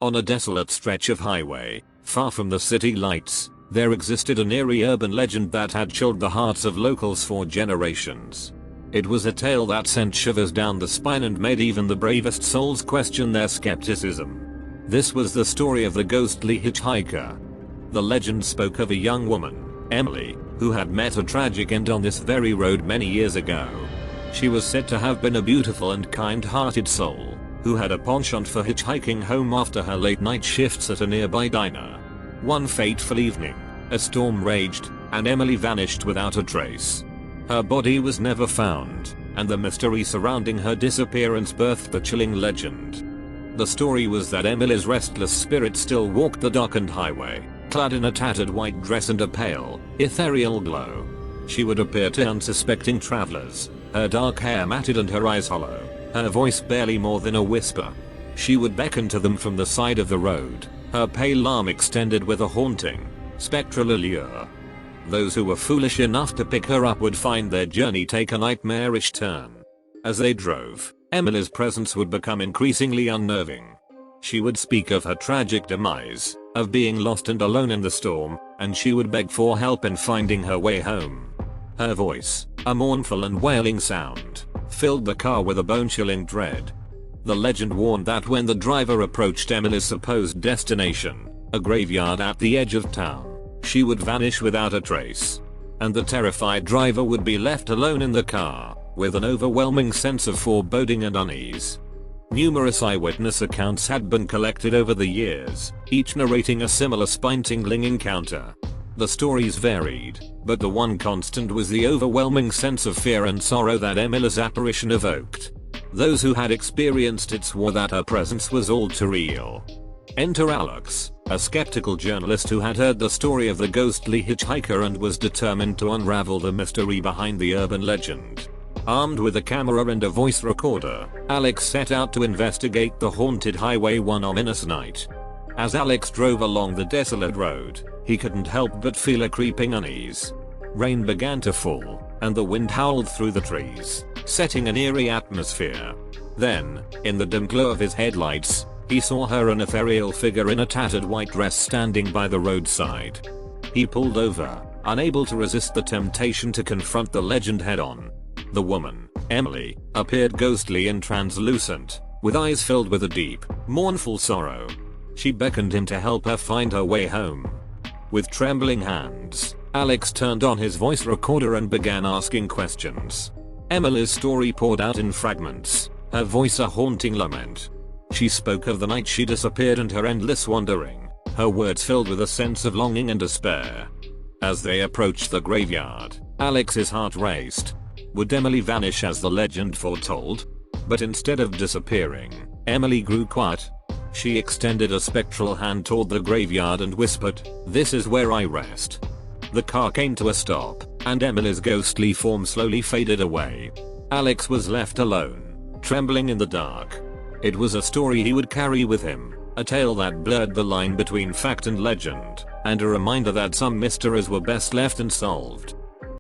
On a desolate stretch of highway, far from the city lights, there existed an eerie urban legend that had chilled the hearts of locals for generations. It was a tale that sent shivers down the spine and made even the bravest souls question their skepticism. This was the story of the Ghostly Hitchhiker. The legend spoke of a young woman, Emily, who had met a tragic end on this very road many years ago. She was said to have been a beautiful and kind-hearted soul, who had a penchant for hitchhiking home after her late-night shifts at a nearby diner. One fateful evening, a storm raged, and Emily vanished without a trace. Her body was never found, and the mystery surrounding her disappearance birthed the chilling legend. The story was that Emily's restless spirit still walked the darkened highway, clad in a tattered white dress and a pale, ethereal glow. She would appear to unsuspecting travelers, her dark hair matted and her eyes hollow, her voice barely more than a whisper. She would beckon to them from the side of the road, her pale arm extended with a haunting, spectral allure. Those who were foolish enough to pick her up would find their journey take a nightmarish turn. As they drove, Emily's presence would become increasingly unnerving. She would speak of her tragic demise, of being lost and alone in the storm, and she would beg for help in finding her way home. Her voice, a mournful and wailing sound, filled the car with a bone-chilling dread. The legend warned that when the driver approached Emily's supposed destination, a graveyard at the edge of town, she would vanish without a trace. And the terrified driver would be left alone in the car, with an overwhelming sense of foreboding and unease. Numerous eyewitness accounts had been collected over the years, each narrating a similar spine-tingling encounter. The stories varied, but the one constant was the overwhelming sense of fear and sorrow that Emily's apparition evoked. Those who had experienced it swore that her presence was all too real. Enter Alex, a skeptical journalist who had heard the story of the Ghostly Hitchhiker and was determined to unravel the mystery behind the urban legend. Armed with a camera and a voice recorder, Alex set out to investigate the haunted highway one ominous night. As Alex drove along the desolate road, he couldn't help but feel a creeping unease. Rain began to fall, and the wind howled through the trees, setting an eerie atmosphere. Then, in the dim glow of his headlights, he saw an ethereal figure in a tattered white dress standing by the roadside. He pulled over, unable to resist the temptation to confront the legend head-on. The woman, Emily, appeared ghostly and translucent, with eyes filled with a deep, mournful sorrow. She beckoned him to help her find her way home. With trembling hands, Alex turned on his voice recorder and began asking questions. Emily's story poured out in fragments, her voice a haunting lament. She spoke of the night she disappeared and her endless wandering, her words filled with a sense of longing and despair. As they approached the graveyard, Alex's heart raced. Would Emily vanish as the legend foretold? But instead of disappearing, Emily grew quiet. She extended a spectral hand toward the graveyard and whispered, "This is where I rest." The car came to a stop, and Emily's ghostly form slowly faded away. Alex was left alone, trembling in the dark. It was a story he would carry with him, a tale that blurred the line between fact and legend, and a reminder that some mysteries were best left unsolved.